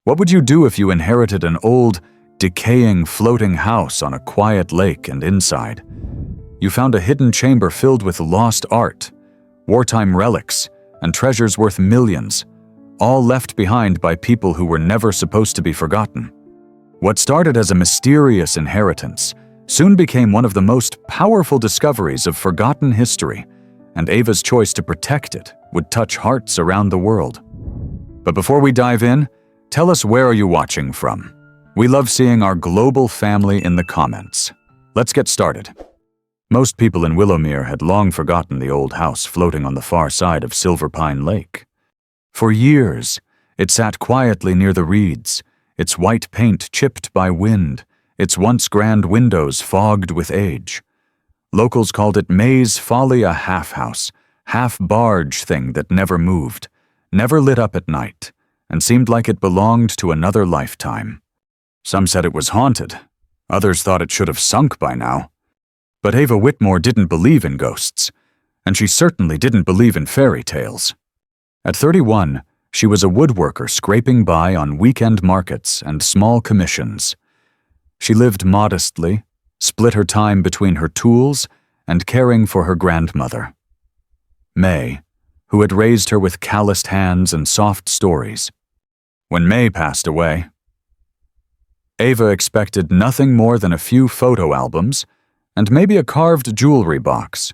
What would you do if you inherited an old, decaying floating house on a quiet lake and inside you found a hidden chamber filled with lost art, wartime relics, and treasures worth millions, all left behind by people who were never supposed to be forgotten? What started as a mysterious inheritance soon became one of the most powerful discoveries of forgotten history, and Ava's choice to protect it would touch hearts around the world. But before we dive in, tell us, where are you watching from? We love seeing our global family in the comments. Let's get started. Most people in Willowmere had long forgotten the old house floating on the far side of Silver Pine Lake. For years, it sat quietly near the reeds, its white paint chipped by wind, its once grand windows fogged with age. Locals called it May's Folly, a half-house, half-barge thing that never moved, never lit up at night, and seemed like it belonged to another lifetime. Some said it was haunted, others thought it should have sunk by now. But Ava Whitmore didn't believe in ghosts, and she certainly didn't believe in fairy tales. At 31, she was a woodworker scraping by on weekend markets and small commissions. She lived modestly, split her time between her tools and caring for her grandmother, May, who had raised her with calloused hands and soft stories. When May passed away, Ava expected nothing more than a few photo albums and maybe a carved jewelry box.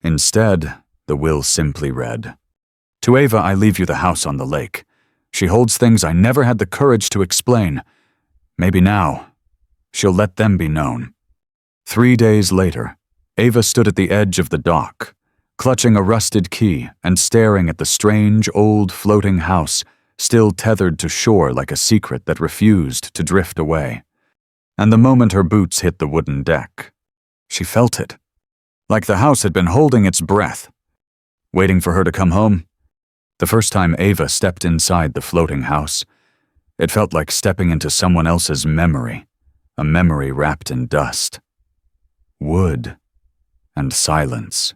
Instead, the will simply read, "To Ava, I leave you the house on the lake. She holds things I never had the courage to explain. Maybe now, she'll let them be known." 3 days later, Ava stood at the edge of the dock, clutching a rusted key and staring at the strange old floating house still tethered to shore like a secret that refused to drift away. And the moment her boots hit the wooden deck, she felt it, like the house had been holding its breath, waiting for her to come home. The first time Ava stepped inside the floating house, it felt like stepping into someone else's memory, a memory wrapped in dust. Wood and silence.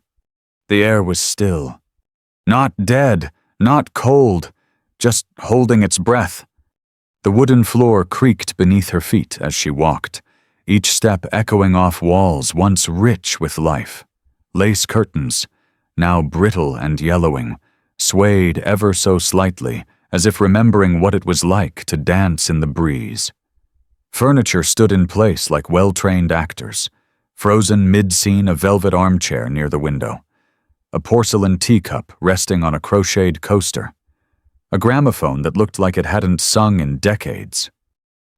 The air was still. Not dead, not cold, just holding its breath. The wooden floor creaked beneath her feet as she walked, each step echoing off walls once rich with life. Lace curtains, now brittle and yellowing, swayed ever so slightly, as if remembering what it was like to dance in the breeze. Furniture stood in place like well-trained actors, frozen mid-scene a velvet armchair near the window, a porcelain teacup resting on a crocheted coaster, a gramophone that looked like it hadn't sung in decades.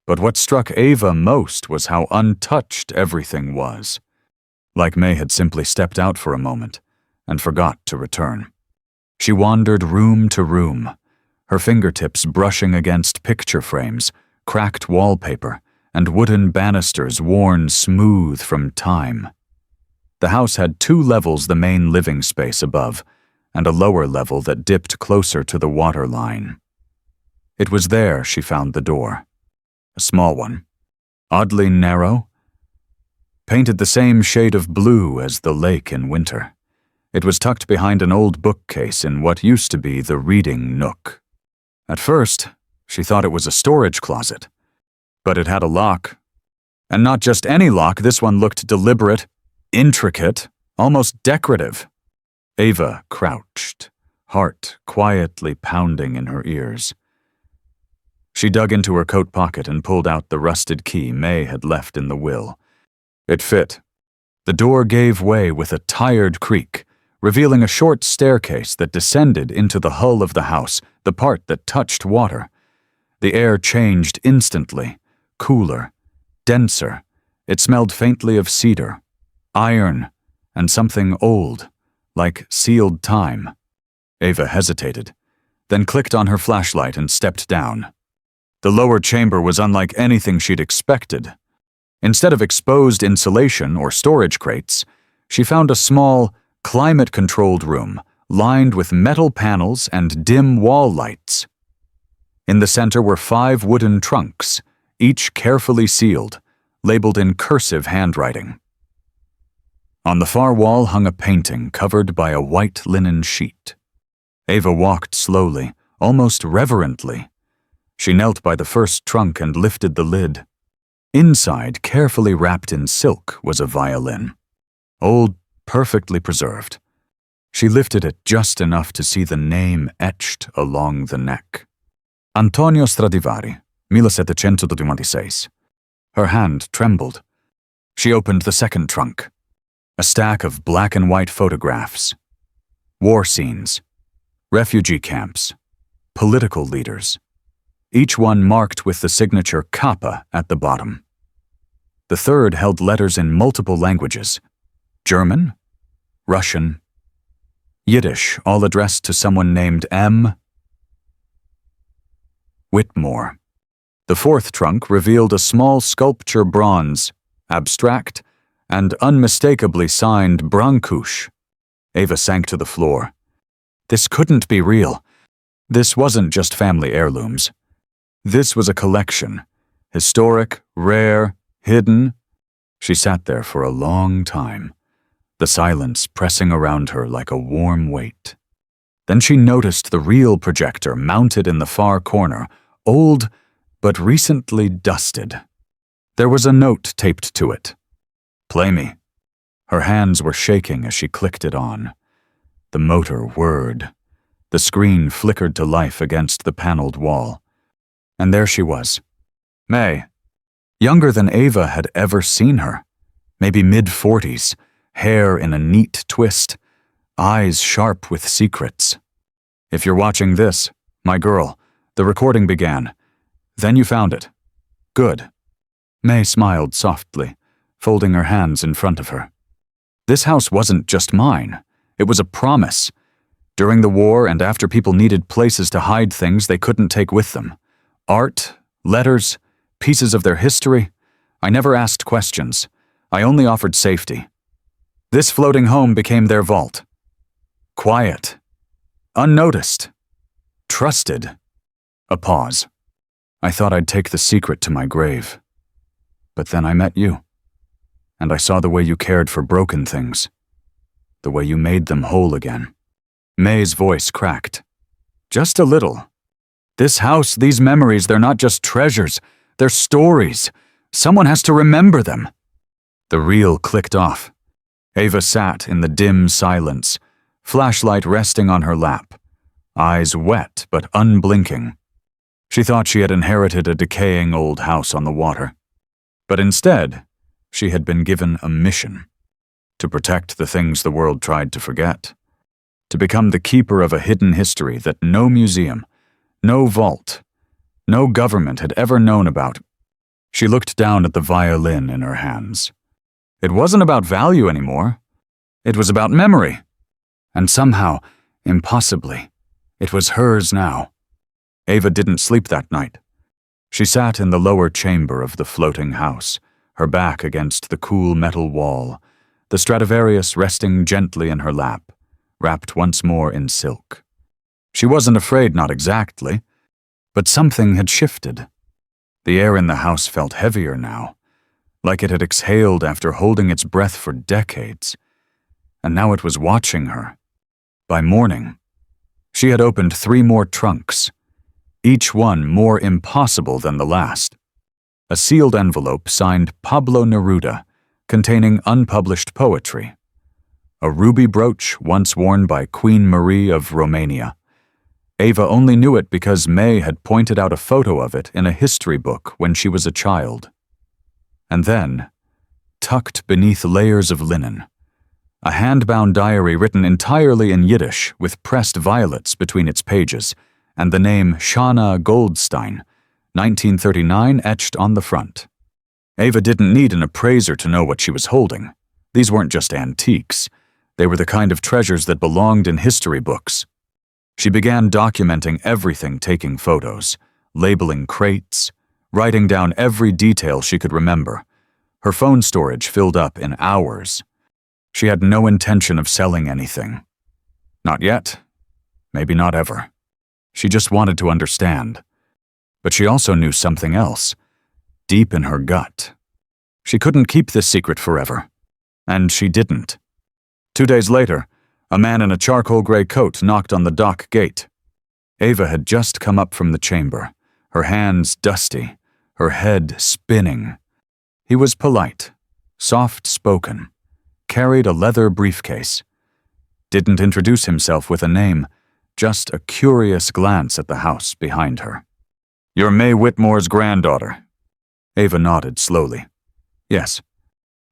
But what struck Ava most was how untouched everything was. Like May had simply stepped out for a moment and forgot to return. She wandered room to room, her fingertips brushing against picture frames, cracked wallpaper, and wooden banisters worn smooth from time. The house had 2 levels, the main living space above, and a lower level that dipped closer to the water line. It was there she found the door. A small one, oddly narrow, painted the same shade of blue as the lake in winter. It was tucked behind an old bookcase in what used to be the reading nook. At first, she thought it was a storage closet, but it had a lock. And not just any lock, this one looked deliberate, intricate, almost decorative. Ava crouched, heart quietly pounding in her ears. She dug into her coat pocket and pulled out the rusted key May had left in the will. It fit. The door gave way with a tired creak, revealing a short staircase that descended into the hull of the house, the part that touched water. The air changed instantly, cooler, denser. It smelled faintly of cedar, iron, and something old, like sealed time. Ava hesitated, then clicked on her flashlight and stepped down. The lower chamber was unlike anything she'd expected. Instead of exposed insulation or storage crates, she found a small, climate-controlled room lined with metal panels and dim wall lights. In the center were 5 wooden trunks, each carefully sealed, labeled in cursive handwriting. On the far wall hung a painting covered by a white linen sheet. Ava walked slowly, almost reverently. She knelt by the first trunk and lifted the lid. Inside, carefully wrapped in silk, was a violin. Old, perfectly preserved. She lifted it just enough to see the name etched along the neck. Antonio Stradivari, 1726. Her hand trembled. She opened the second trunk. A stack of black and white photographs. War scenes. Refugee camps. Political leaders. Each one marked with the signature Kappa at the bottom. The third held letters in multiple languages. German, Russian, Yiddish, all addressed to someone named M. Whitmore. The fourth trunk revealed a small sculpture bronze, abstract, and unmistakably signed Brancusi. Ava sank to the floor. This couldn't be real. This wasn't just family heirlooms. This was a collection. Historic, rare, hidden. She sat there for a long time, the silence pressing around her like a warm weight. Then she noticed the real projector mounted in the far corner, old but recently dusted. There was a note taped to it. "Play me." Her hands were shaking as she clicked it on. The motor whirred. The screen flickered to life against the paneled wall. And there she was. May. Younger than Ava had ever seen her. Maybe mid-40s, hair in a neat twist, eyes sharp with secrets. "If you're watching this, my girl, the recording began. Then you found it. Good." May smiled softly, folding her hands in front of her. This house wasn't just mine. It was a promise. During the war and after people needed places to hide things they couldn't take with them. Art, letters, pieces of their history. I never asked questions. I only offered safety. This floating home became their vault. Quiet. Unnoticed. Trusted. A pause. I thought I'd take the secret to my grave. But then I met you. And I saw the way you cared for broken things. The way you made them whole again. May's voice cracked. Just a little. This house, these memories, they're not just treasures. They're stories. Someone has to remember them. The reel clicked off. Ava sat in the dim silence, flashlight resting on her lap, eyes wet but unblinking. She thought she had inherited a decaying old house on the water. But instead, she had been given a mission. To protect the things the world tried to forget. To become the keeper of a hidden history that no museum, no vault, no government had ever known about. She looked down at the violin in her hands. It wasn't about value anymore. It was about memory. And somehow, impossibly, it was hers now. Ava didn't sleep that night. She sat in the lower chamber of the floating house, her back against the cool metal wall, the Stradivarius resting gently in her lap, wrapped once more in silk. She wasn't afraid, not exactly, but something had shifted. The air in the house felt heavier now, like it had exhaled after holding its breath for decades, and now it was watching her. By morning, she had opened 3 more trunks, each one more impossible than the last. A sealed envelope signed Pablo Neruda, containing unpublished poetry. A ruby brooch once worn by Queen Marie of Romania. Ava only knew it because May had pointed out a photo of it in a history book when she was a child. And then, tucked beneath layers of linen, a hand-bound diary written entirely in Yiddish with pressed violets between its pages, and the name Shana Goldstein, 1939 etched on the front. Ava didn't need an appraiser to know what she was holding. These weren't just antiques. They were the kind of treasures that belonged in history books. She began documenting everything, taking photos, labeling crates, writing down every detail she could remember. Her phone storage filled up in hours. She had no intention of selling anything. Not yet. Maybe not ever. She just wanted to understand. But she also knew something else, deep in her gut. She couldn't keep this secret forever. And she didn't. 2 days later, a man in a charcoal gray coat knocked on the dock gate. Ava had just come up from the chamber, her hands dusty, her head spinning. He was polite, soft-spoken, carried a leather briefcase. Didn't introduce himself with a name, just a curious glance at the house behind her. "You're May Whitmore's granddaughter." Ava nodded slowly. "Yes."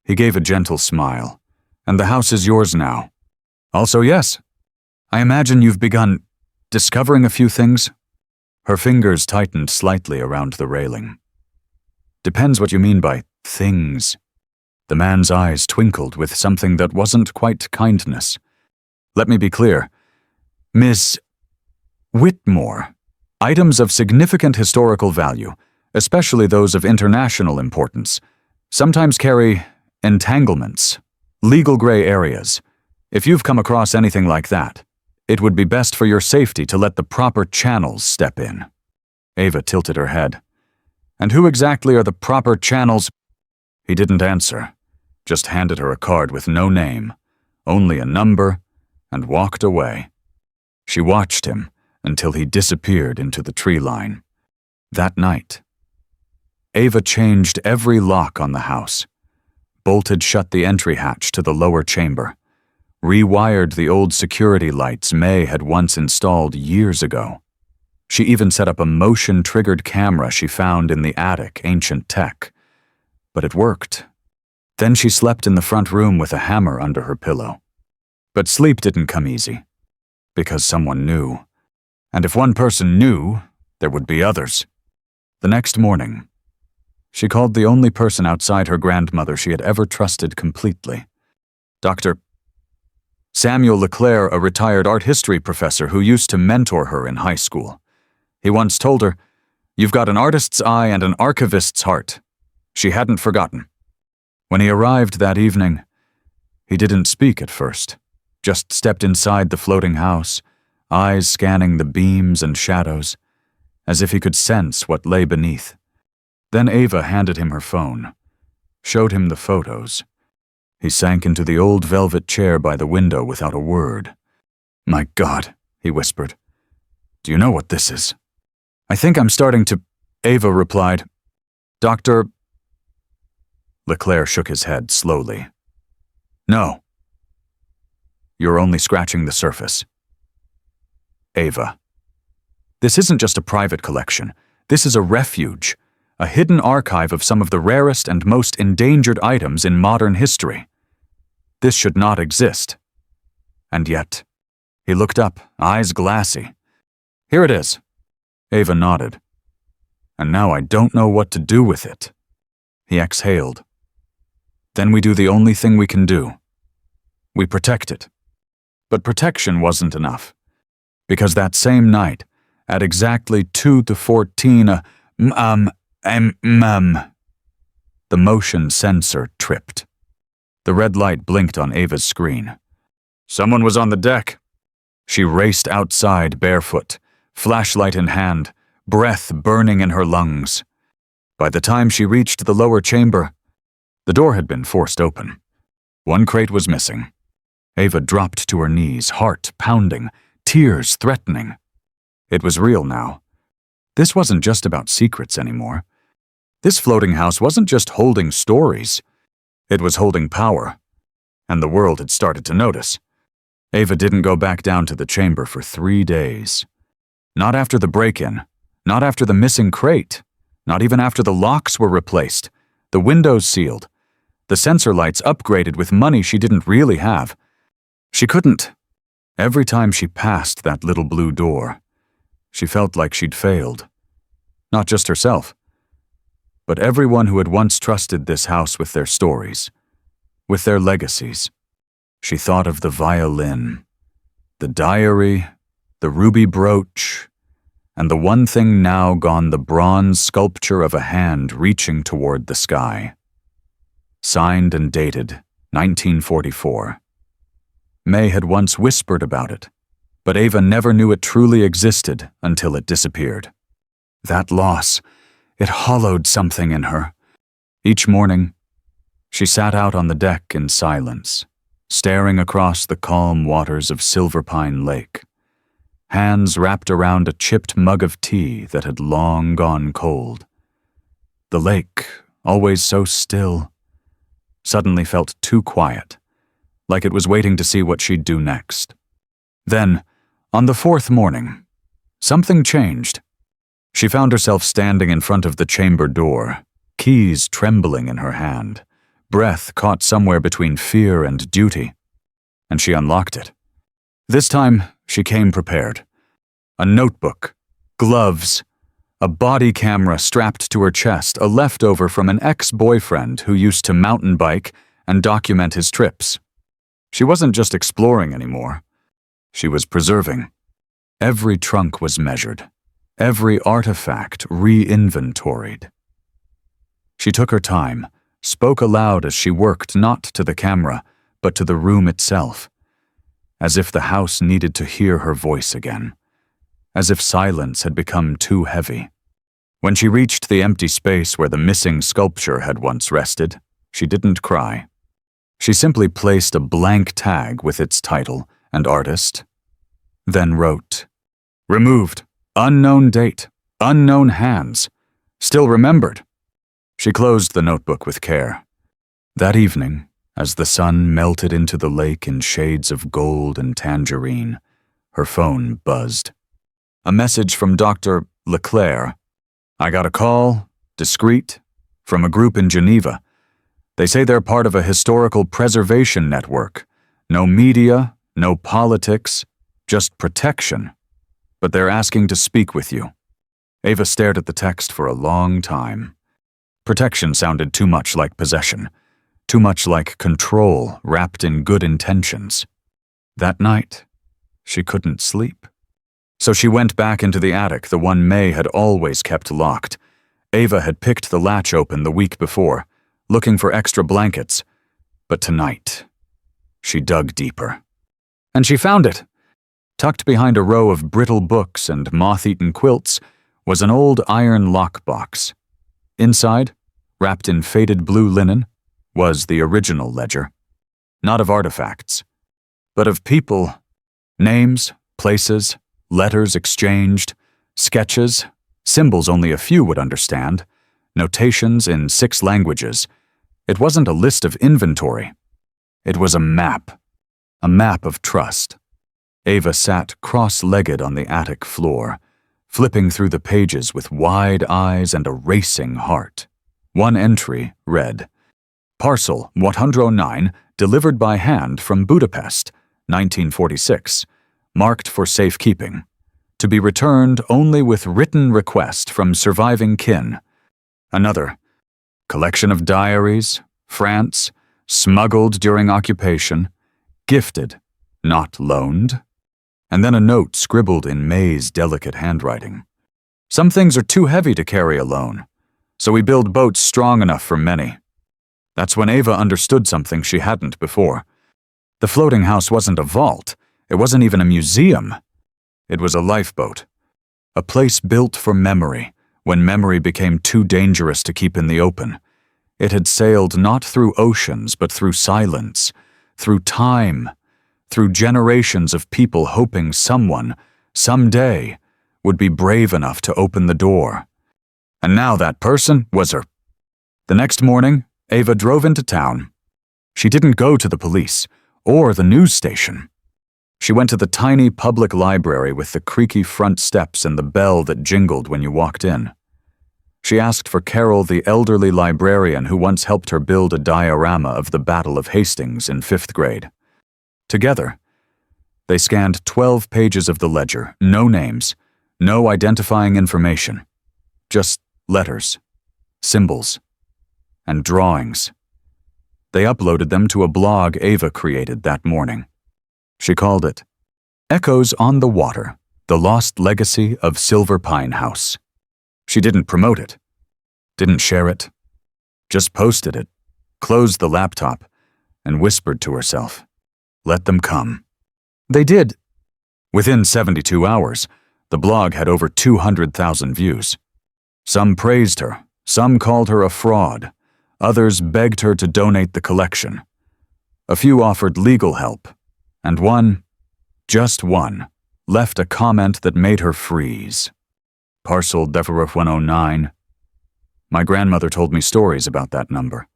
He gave a gentle smile. "And the house is yours now." "Also yes. I imagine you've begun discovering a few things?" Her fingers tightened slightly around the railing. "Depends what you mean by things." The man's eyes twinkled with something that wasn't quite kindness. "Let me be clear. Miss Whitmore, items of significant historical value, especially those of international importance, sometimes carry entanglements, legal gray areas. If you've come across anything like that, it would be best for your safety to let the proper channels step in." Ava tilted her head. "And who exactly are the proper channels?" He didn't answer, just handed her a card with no name, only a number, and walked away. She watched him until he disappeared into the tree line. That night, Ava changed every lock on the house, bolted shut the entry hatch to the lower chamber, rewired the old security lights May had once installed years ago. She even set up a motion-triggered camera she found in the attic, ancient tech. But it worked. Then she slept in the front room with a hammer under her pillow. But sleep didn't come easy, because someone knew. And if one person knew, there would be others. The next morning, she called the only person outside her grandmother she had ever trusted completely. Dr. Samuel LeClaire, a retired art history professor who used to mentor her in high school. He once told her, "You've got an artist's eye and an archivist's heart." She hadn't forgotten. When he arrived that evening, he didn't speak at first, just stepped inside the floating house, eyes scanning the beams and shadows, as if he could sense what lay beneath. Then Ava handed him her phone, showed him the photos. He sank into the old velvet chair by the window without a word. "My God," he whispered. "Do you know what this is?" "I think I'm starting to," Ava replied. "Dr. LeClaire shook his head slowly. "No. You're only scratching the surface." Ava. "This isn't just a private collection. This is a refuge, a hidden archive of some of the rarest and most endangered items in modern history. This should not exist." And yet, he looked up, eyes glassy. "Here it is." Ava nodded. "And now I don't know what to do with it." He exhaled. "Then we do the only thing we can do. We protect it." But protection wasn't enough, because that same night, at exactly 2 to 14, the motion sensor tripped. The red light blinked on Ava's screen. Someone was on the deck. She raced outside barefoot, flashlight in hand, breath burning in her lungs. By the time she reached the lower chamber, the door had been forced open. One crate was missing. Ava dropped to her knees, heart pounding, tears threatening. It was real now. This wasn't just about secrets anymore. This floating house wasn't just holding stories. It was holding power. And the world had started to notice. Ava didn't go back down to the chamber for 3 days. Not after the break-in. Not after the missing crate. Not even after the locks were replaced. The windows sealed. The sensor lights upgraded with money she didn't really have. She couldn't. Every time she passed that little blue door, she felt like she'd failed. Not just herself, but everyone who had once trusted this house with their stories, with their legacies. She thought of the violin, the diary, the ruby brooch, and the one thing now gone, the bronze sculpture of a hand reaching toward the sky. Signed and dated, 1944. May had once whispered about it, but Ava never knew it truly existed until it disappeared. That loss, it hollowed something in her. Each morning, she sat out on the deck in silence, staring across the calm waters of Silverpine Lake. hands wrapped around a chipped mug of tea that had long gone cold. The lake, always so still, suddenly felt too quiet, like it was waiting to see what she'd do next. Then, on the fourth morning, something changed. She found herself standing in front of the chamber door, keys trembling in her hand, breath caught somewhere between fear and duty, and she unlocked it. This time, she came prepared. A notebook, gloves, a body camera strapped to her chest, a leftover from an ex-boyfriend who used to mountain bike and document his trips. She wasn't just exploring anymore. She was preserving. Every trunk was measured, every artifact re-inventoried. She took her time, spoke aloud as she worked not to the camera, but to the room itself, as if the house needed to hear her voice again, as if silence had become too heavy. When she reached the empty space where the missing sculpture had once rested, she didn't cry. She simply placed a blank tag with its title and artist, then wrote, "Removed, unknown date, unknown hands, still remembered." She closed the notebook with care. That evening, as the sun melted into the lake in shades of gold and tangerine, her phone buzzed. A message from Dr. Leclerc. "I got a call, discreet, from a group in Geneva. They say they're part of a historical preservation network. No media, no politics, just protection. But they're asking to speak with you." Ava stared at the text for a long time. Protection sounded too much like possession, too much like control wrapped in good intentions. That night, she couldn't sleep. So she went back into the attic, the one May had always kept locked. Ava had picked the latch open the week before, looking for extra blankets. But tonight, she dug deeper. And she found it. Tucked behind a row of brittle books and moth-eaten quilts was an old iron lockbox. Inside, wrapped in faded blue linen, was the original ledger. Not of artifacts, but of people, names, places, letters exchanged, sketches, symbols only a few would understand, notations in 6 languages. It wasn't a list of inventory. It was a map of trust. Ava sat cross-legged on the attic floor, flipping through the pages with wide eyes and a racing heart. One entry read, "Parcel 109, delivered by hand from Budapest, 1946, marked for safekeeping. To be returned only with written request from surviving kin." Another, "Collection of diaries, France, smuggled during occupation, gifted, not loaned." And then a note scribbled in May's delicate handwriting. "Some things are too heavy to carry alone, so we build boats strong enough for many." That's when Ava understood something she hadn't before. The floating house wasn't a vault. It wasn't even a museum. It was a lifeboat. A place built for memory, when memory became too dangerous to keep in the open. It had sailed not through oceans, but through silence, through time, through generations of people hoping someone, someday, would be brave enough to open the door. And now that person was her. The next morning, Ava drove into town. She didn't go to the police or the news station. She went to the tiny public library with the creaky front steps and the bell that jingled when you walked in. She asked for Carol, the elderly librarian who once helped her build a diorama of the Battle of Hastings in 5th grade. Together, they scanned 12 pages of the ledger, no names, no identifying information, just letters, symbols, and drawings. They uploaded them to a blog Ava created that morning. She called it, "Echoes on the Water, the Lost Legacy of Silver Pine House." She didn't promote it, didn't share it, just posted it, closed the laptop, and whispered to herself, "Let them come." They did. Within 72 hours, the blog had over 200,000 views. Some praised her, some called her a fraud, others begged her to donate the collection. A few offered legal help, and one, just one, left a comment that made her freeze. Parcel Deferef 109. My grandmother told me stories about that number.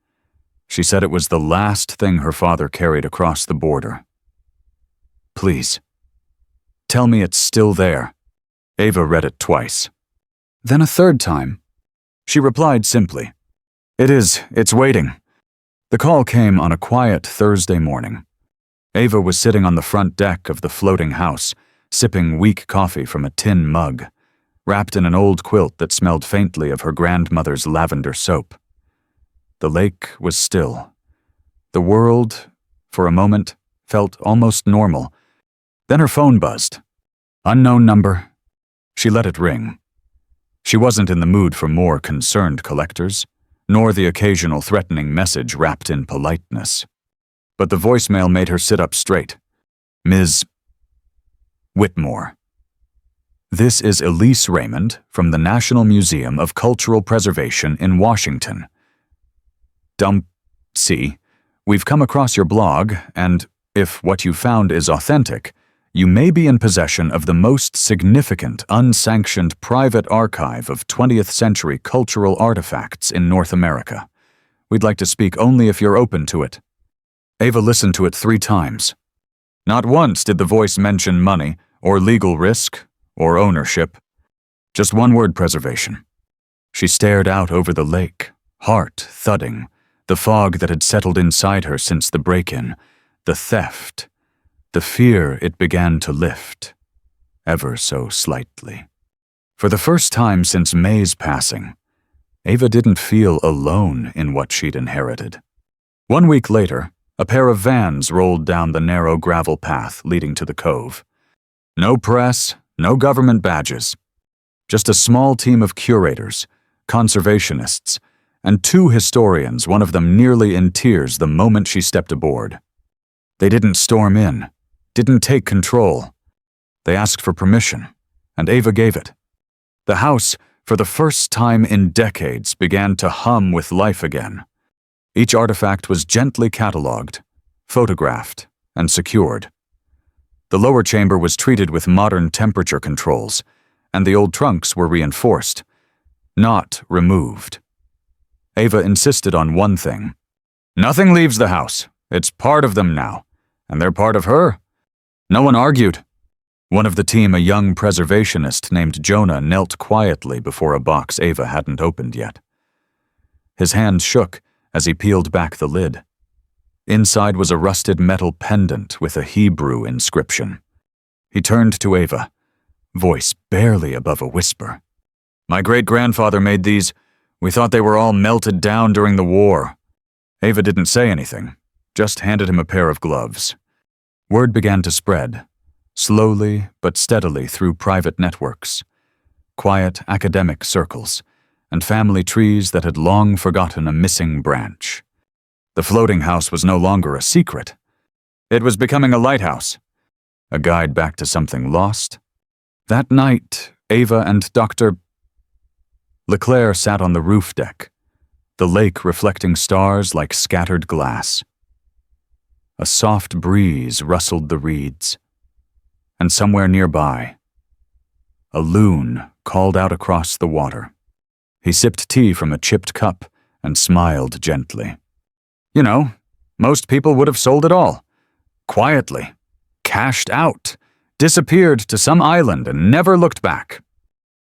She said it was the last thing her father carried across the border. Please, tell me it's still there. Ava read it twice. Then a third time. She replied simply, It is, it's waiting. The call came on a quiet Thursday morning. Ava was sitting on the front deck of the floating house, sipping weak coffee from a tin mug, wrapped in an old quilt that smelled faintly of her grandmother's lavender soap. The lake was still. The world, for a moment, felt almost normal. Then her phone buzzed. Unknown number. She let it ring. She wasn't in the mood for more concerned collectors, nor the occasional threatening message wrapped in politeness. But the voicemail made her sit up straight. Ms. Whitmore. This is Elise Raymond from the National Museum of Cultural Preservation in Washington. See, we've come across your blog, and if what you found is authentic, you may be in possession of the most significant unsanctioned private archive of 20th century cultural artifacts in North America. We'd like to speak only if you're open to it. Ava listened to it 3 times. Not once did the voice mention money, or legal risk, or ownership. Just one word: preservation. She stared out over the lake, heart thudding, the fog that had settled inside her since the break-in, the theft, the fear it began to lift, ever so slightly. For the first time since May's passing, Ava didn't feel alone in what she'd inherited. 1 week later, a pair of vans rolled down the narrow gravel path leading to the cove. No press, no government badges. Just a small team of curators, conservationists, and 2 historians, one of them nearly in tears the moment she stepped aboard. They didn't storm in, didn't take control. They asked for permission, and Ava gave it. The house, for the first time in decades, began to hum with life again. Each artifact was gently catalogued, photographed, and secured. The lower chamber was treated with modern temperature controls, and the old trunks were reinforced, not removed. Ava insisted on one thing. Nothing leaves the house. It's part of them now, and they're part of her. No one argued. One of the team, a young preservationist named Jonah, knelt quietly before a box Ava hadn't opened yet. His hand shook as he peeled back the lid. Inside was a rusted metal pendant with a Hebrew inscription. He turned to Ava, voice barely above a whisper. My great-grandfather made these. We thought they were all melted down during the war. Ava didn't say anything, just handed him a pair of gloves. Word began to spread, slowly but steadily through private networks, quiet academic circles, and family trees that had long forgotten a missing branch. The floating house was no longer a secret. It was becoming a lighthouse, a guide back to something lost. That night, Ava and Dr. LeClaire sat on the roof deck, the lake reflecting stars like scattered glass. A soft breeze rustled the reeds, and somewhere nearby, a loon called out across the water. He sipped tea from a chipped cup and smiled gently. You know, most people would have sold it all. Quietly. Cashed out. Disappeared to some island and never looked back.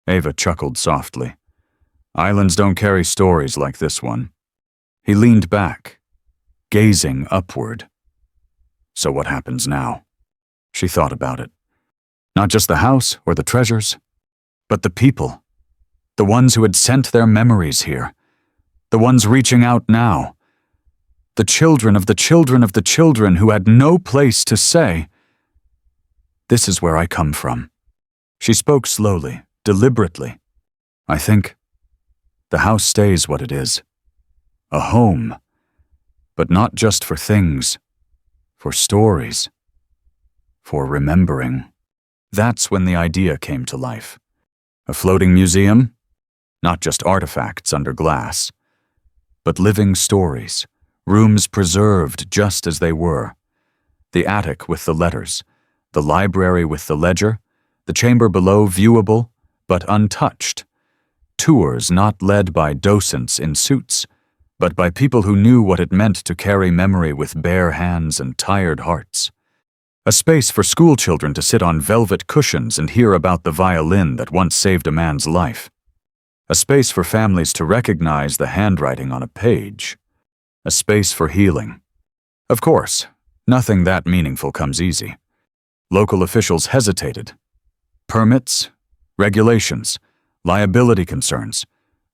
Ava chuckled softly. Islands don't carry stories like this one. He leaned back, gazing upward. So what happens now? She thought about it. Not just the house or the treasures, but the people. The ones who had sent their memories here. The ones reaching out now. The children of the children of the children who had no place to say, "This is where I come from." She spoke slowly, deliberately. I think the house stays what it is. A home. But not just for things. For stories. For remembering. That's when the idea came to life. A floating museum? Not just artifacts under glass, but living stories, rooms preserved just as they were. The attic with the letters, the library with the ledger, the chamber below viewable but untouched. Tours not led by docents in suits, but by people who knew what it meant to carry memory with bare hands and tired hearts. A space for schoolchildren to sit on velvet cushions and hear about the violin that once saved a man's life. A space for families to recognize the handwriting on a page. A space for healing. Of course, nothing that meaningful comes easy. Local officials hesitated. Permits, regulations, liability concerns.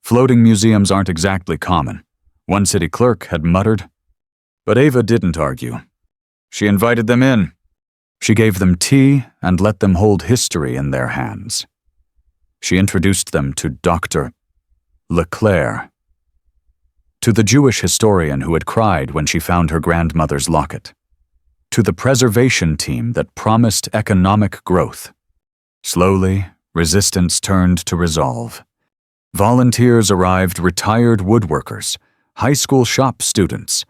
Floating museums aren't exactly common. One city clerk had muttered. But Ava didn't argue. She invited them in. She gave them tea and let them hold history in their hands. She introduced them to Dr. Leclerc, to the Jewish historian who had cried when she found her grandmother's locket, to the preservation team that promised economic growth. Slowly, resistance turned to resolve. Volunteers arrived, retired woodworkers, high school shop students,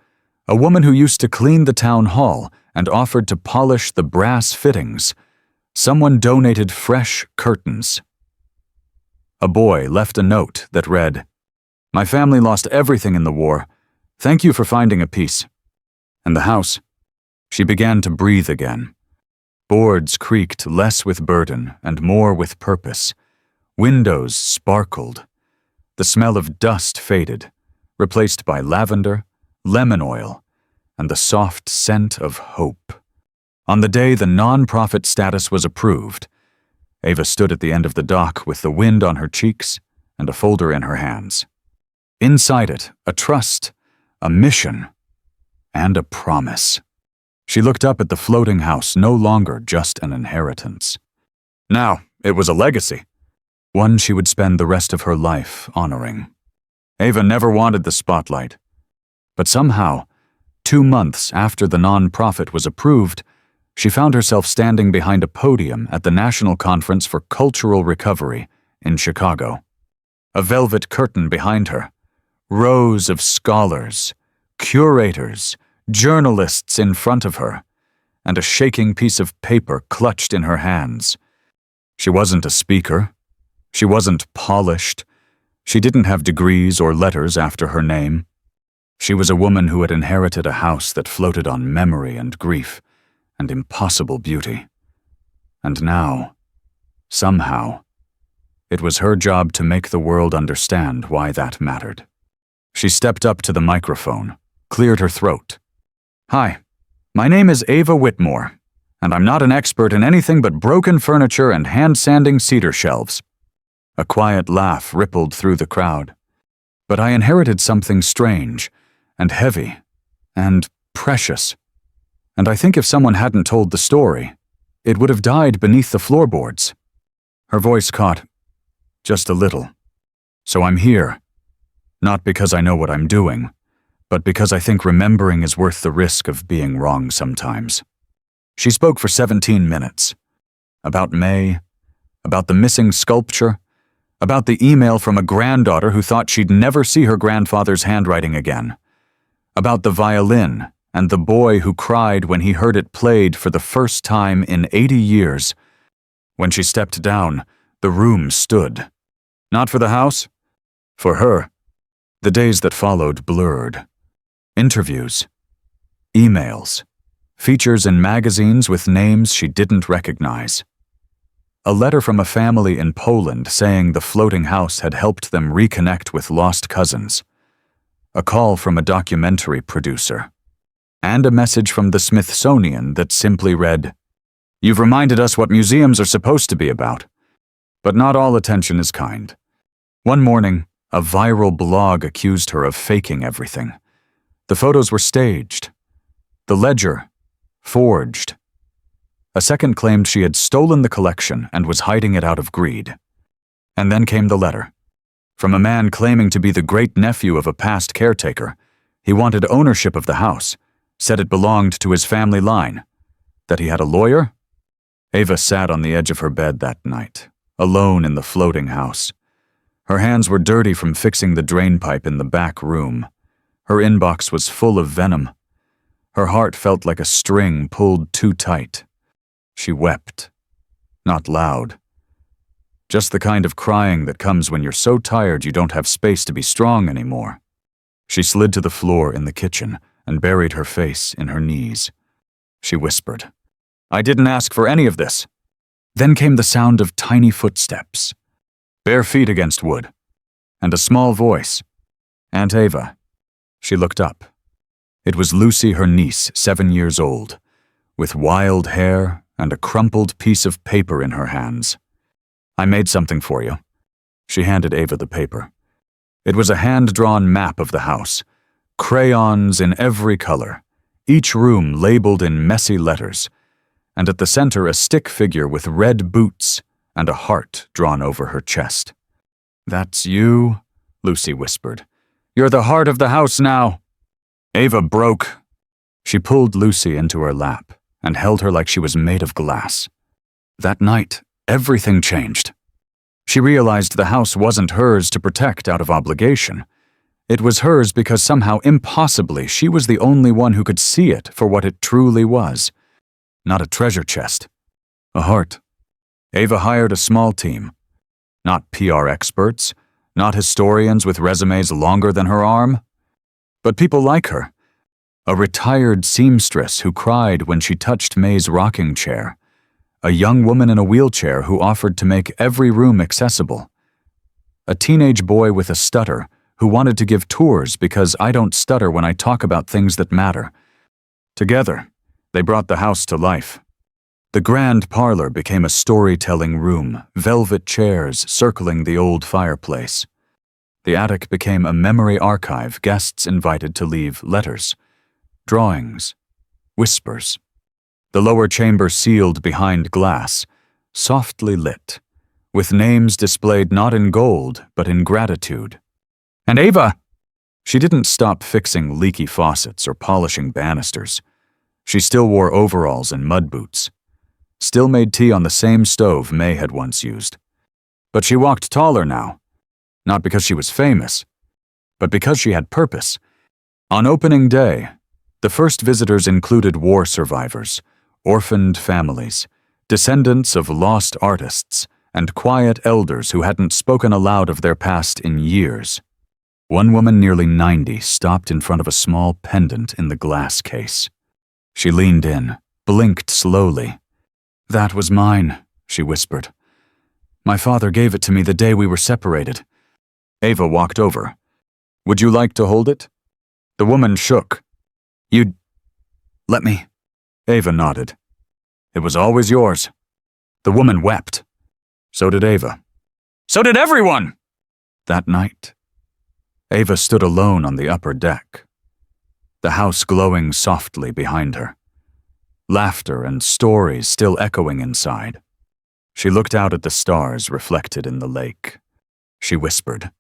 a woman who used to clean the town hall and offered to polish the brass fittings. Someone donated fresh curtains. A boy left a note that read, "My family lost everything in the war. Thank you for finding a piece." And the house. She began to breathe again. Boards creaked less with burden and more with purpose. Windows sparkled. The smell of dust faded, replaced by lavender, lemon oil, and the soft scent of hope. On the day the non-profit status was approved, Ava stood at the end of the dock with the wind on her cheeks and a folder in her hands. Inside it, a trust, a mission, and a promise. She looked up at the floating house, no longer just an inheritance. Now, it was a legacy, one she would spend the rest of her life honoring. Ava never wanted the spotlight, but somehow, 2 months after the non-profit was approved, she found herself standing behind a podium at the National Conference for Cultural Recovery in Chicago. A velvet curtain behind her, rows of scholars, curators, journalists in front of her, and a shaking piece of paper clutched in her hands. She wasn't a speaker. She wasn't polished. She didn't have degrees or letters after her name. She was a woman who had inherited a house that floated on memory and grief and impossible beauty. And now, somehow, it was her job to make the world understand why that mattered. She stepped up to the microphone, cleared her throat. "Hi, my name is Ava Whitmore, and I'm not an expert in anything but broken furniture and hand-sanding cedar shelves." A quiet laugh rippled through the crowd. "But I inherited something strange and heavy and precious. And I think if someone hadn't told the story, it would have died beneath the floorboards." Her voice caught, just a little. "So I'm here, not because I know what I'm doing, but because I think remembering is worth the risk of being wrong sometimes." She spoke for 17 minutes. About May, about the missing sculpture, about the email from a granddaughter who thought she'd never see her grandfather's handwriting again, about the violin and the boy who cried when he heard it played for the first time in 80 years. When she stepped down, the room stood. Not for the house. For her. The days that followed blurred. Interviews. Emails. Features in magazines with names she didn't recognize. A letter from a family in Poland saying the floating house had helped them reconnect with lost cousins. A call from a documentary producer. And a message from the Smithsonian that simply read, "You've reminded us what museums are supposed to be about. But not all attention is kind." One morning, a viral blog accused her of faking everything. The photos were staged. The ledger, forged. A second claimed she had stolen the collection and was hiding it out of greed. And then came the letter. From a man claiming to be the great-nephew of a past caretaker. He wanted ownership of the house, said it belonged to his family line. That he had a lawyer? Ava sat on the edge of her bed that night, alone in the floating house. Her hands were dirty from fixing the drainpipe in the back room. Her inbox was full of venom. Her heart felt like a string pulled too tight. She wept. Not loud. Just the kind of crying that comes when you're so tired you don't have space to be strong anymore. She slid to the floor in the kitchen and buried her face in her knees. She whispered, "I didn't ask for any of this." Then came the sound of tiny footsteps, bare feet against wood, and a small voice. "Aunt Ava." She looked up. It was Lucy, her niece, 7 years old, with wild hair and a crumpled piece of paper in her hands. "I made something for you." She handed Ava the paper. It was a hand-drawn map of the house, crayons in every color, each room labeled in messy letters, and at the center a stick figure with red boots and a heart drawn over her chest. "That's you," Lucy whispered. "You're the heart of the house now." Ava broke. She pulled Lucy into her lap and held her like she was made of glass. That night, everything changed. She realized the house wasn't hers to protect out of obligation. It was hers because somehow impossibly she was the only one who could see it for what it truly was. Not a treasure chest. A heart. Ava hired a small team. Not PR experts, not historians with resumes longer than her arm, but people like her. A retired seamstress who cried when she touched May's rocking chair. A young woman in a wheelchair who offered to make every room accessible. A teenage boy with a stutter who wanted to give tours because I don't stutter when I talk about things that matter. Together, they brought the house to life. The grand parlor became a storytelling room, velvet chairs circling the old fireplace. The attic became a memory archive, guests invited to leave letters, drawings, whispers. The lower chamber sealed behind glass, softly lit, with names displayed not in gold, but in gratitude. And Ava! She didn't stop fixing leaky faucets or polishing banisters. She still wore overalls and mud boots. Still made tea on the same stove May had once used. But she walked taller now. Not because she was famous, but because she had purpose. On opening day, the first visitors included war survivors, orphaned families, descendants of lost artists, and quiet elders who hadn't spoken aloud of their past in years. One woman nearly 90 stopped in front of a small pendant in the glass case. She leaned in, blinked slowly. "That was mine," she whispered. "My father gave it to me the day we were separated." Ava walked over. "Would you like to hold it?" The woman shook. "You'd let me?" Ava nodded. "It was always yours." The woman wept. So did Ava. So did everyone! That night, Ava stood alone on the upper deck, the house glowing softly behind her, laughter and stories still echoing inside. She looked out at the stars reflected in the lake. She whispered,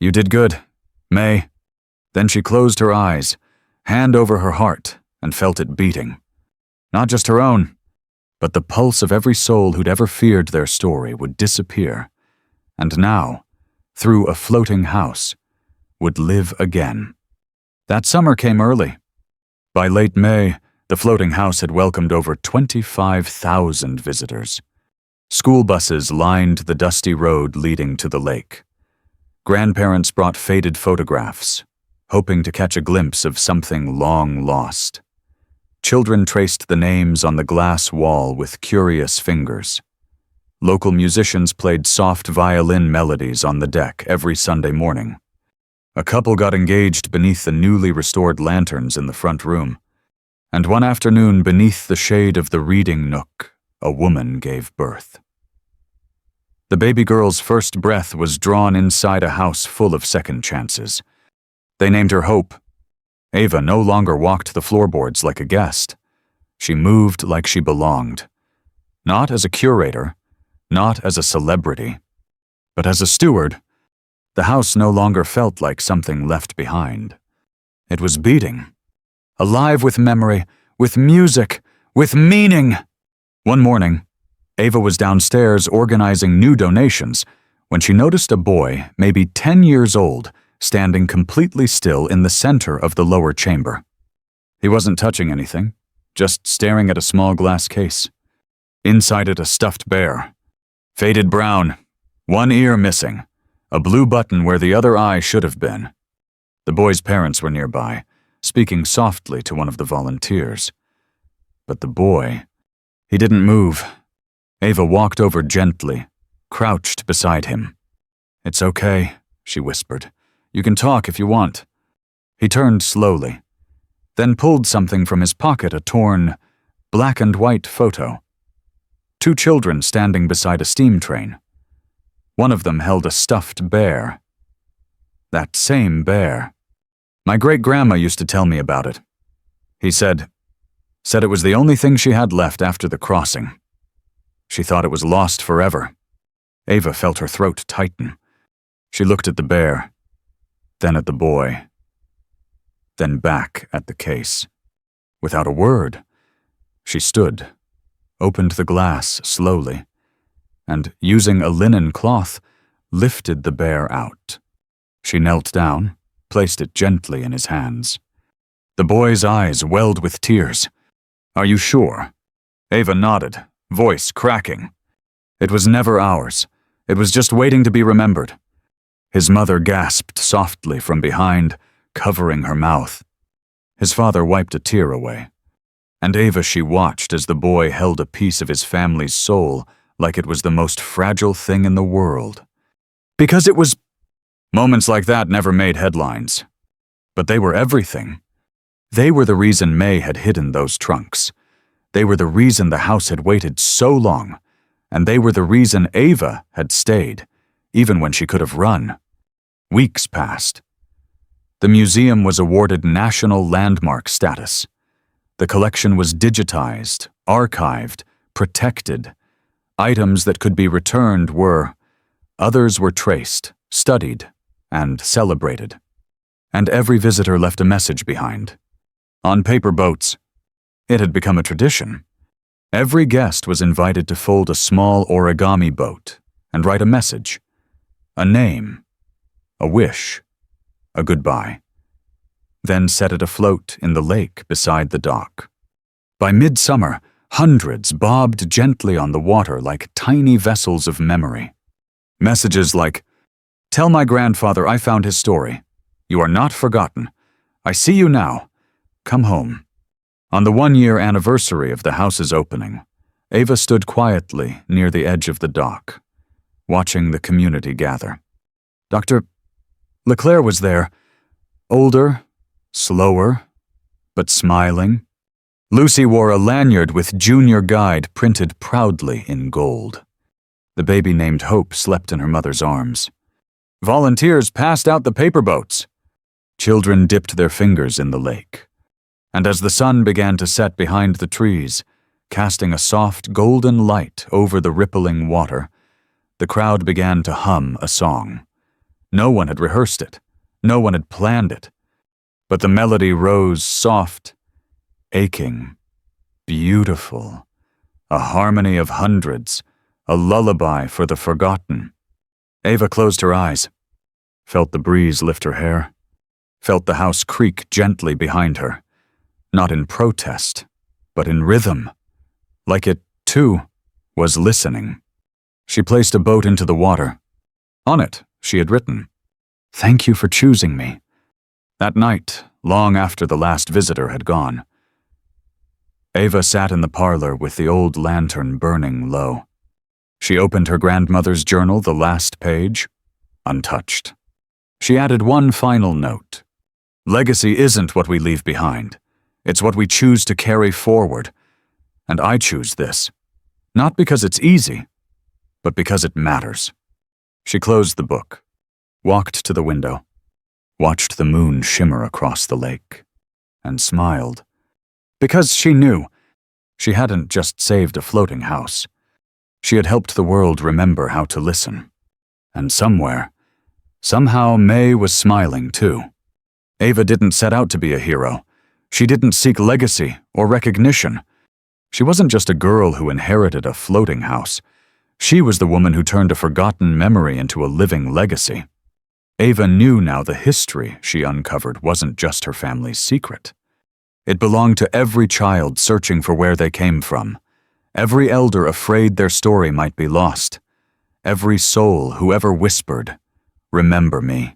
"You did good, May." Then she closed her eyes, hand over her heart, and felt it beating. Not just her own, but the pulse of every soul who'd ever feared their story would disappear, and now, through a floating house, would live again. That summer came early. By late May, the floating house had welcomed over 25,000 visitors. School buses lined the dusty road leading to the lake. Grandparents brought faded photographs, hoping to catch a glimpse of something long lost. Children traced the names on the glass wall with curious fingers. Local musicians played soft violin melodies on the deck every Sunday morning. A couple got engaged beneath the newly restored lanterns in the front room. And one afternoon, beneath the shade of the reading nook, a woman gave birth. The baby girl's first breath was drawn inside a house full of second chances. They named her Hope. Ava no longer walked the floorboards like a guest. She moved like she belonged. Not as a curator, not as a celebrity, but as a steward. The house no longer felt like something left behind. It was beating, alive with memory, with music, with meaning. One morning, Ava was downstairs organizing new donations when she noticed a boy, maybe 10 years old, standing completely still in the center of the lower chamber. He wasn't touching anything, just staring at a small glass case. Inside it, a stuffed bear. Faded brown, one ear missing, a blue button where the other eye should have been. The boy's parents were nearby, speaking softly to one of the volunteers. But the boy, he didn't move. Ava walked over gently, crouched beside him. "It's okay," she whispered. "You can talk if you want." He turned slowly, then pulled something from his pocket, a torn, black and white photo. 2 children standing beside a steam train. One of them held a stuffed bear. That same bear. My great-grandma used to tell me about it. He said it was the only thing she had left after the crossing. She thought it was lost forever. Ava felt her throat tighten. She looked at the bear, then at the boy, then back at the case. Without a word, she stood, opened the glass slowly, and, using a linen cloth, lifted the bear out. She knelt down, placed it gently in his hands. The boy's eyes welled with tears. "Are you sure?" Ava nodded, voice cracking. "It was never ours. It was just waiting to be remembered." His mother gasped softly from behind, covering her mouth. His father wiped a tear away. And Ava, she watched as the boy held a piece of his family's soul like it was the most fragile thing in the world. Because it was... Moments like that never made headlines. But they were everything. They were the reason May had hidden those trunks. They were the reason the house had waited so long. And they were the reason Ava had stayed, even when she could have run. Weeks passed. The museum was awarded National Landmark status. The collection was digitized, archived, protected. Items that could be returned were. Others were traced, studied, and celebrated. And every visitor left a message behind. On paper boats. It had become a tradition. Every guest was invited to fold a small origami boat and write a message, a name, a wish, a goodbye. Then set it afloat in the lake beside the dock. By midsummer, hundreds bobbed gently on the water like tiny vessels of memory. Messages like, "Tell my grandfather I found his story. You are not forgotten. I see you now. Come home." On the 1-year anniversary of the house's opening, Ava stood quietly near the edge of the dock, watching the community gather. Dr. Leclerc was there, older, slower, but smiling. Lucy wore a lanyard with Junior Guide printed proudly in gold. The baby named Hope slept in her mother's arms. Volunteers passed out the paper boats. Children dipped their fingers in the lake. And as the sun began to set behind the trees, casting a soft golden light over the rippling water, the crowd began to hum a song. No one had rehearsed it. No one had planned it. But the melody rose soft, aching, beautiful, a harmony of hundreds, a lullaby for the forgotten. Ava closed her eyes, felt the breeze lift her hair, felt the house creak gently behind her, not in protest, but in rhythm, like it, too, was listening. She placed a boat into the water. On it, she had written, "Thank you for choosing me." That night, long after the last visitor had gone, Ava sat in the parlor with the old lantern burning low. She opened her grandmother's journal, the last page, untouched. She added one final note. Legacy isn't what we leave behind. It's what we choose to carry forward. And I choose this. Not because it's easy, but because it matters. She closed the book, walked to the window, watched the moon shimmer across the lake, and smiled. Because she knew she hadn't just saved a floating house. She had helped the world remember how to listen. And somewhere, somehow May was smiling too. Ava didn't set out to be a hero. She didn't seek legacy or recognition. She wasn't just a girl who inherited a floating house. She was the woman who turned a forgotten memory into a living legacy. Ava knew now the history she uncovered wasn't just her family's secret. It belonged to every child searching for where they came from, every elder afraid their story might be lost, every soul who ever whispered, "Remember me."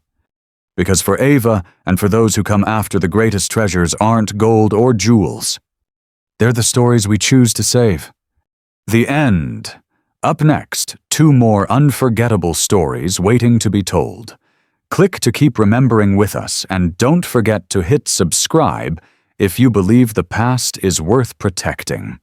Because for Ava and for those who come after, the greatest treasures aren't gold or jewels. They're the stories we choose to save. The end. Up next, 2 more unforgettable stories waiting to be told. Click to keep remembering with us, and don't forget to hit subscribe if you believe the past is worth protecting.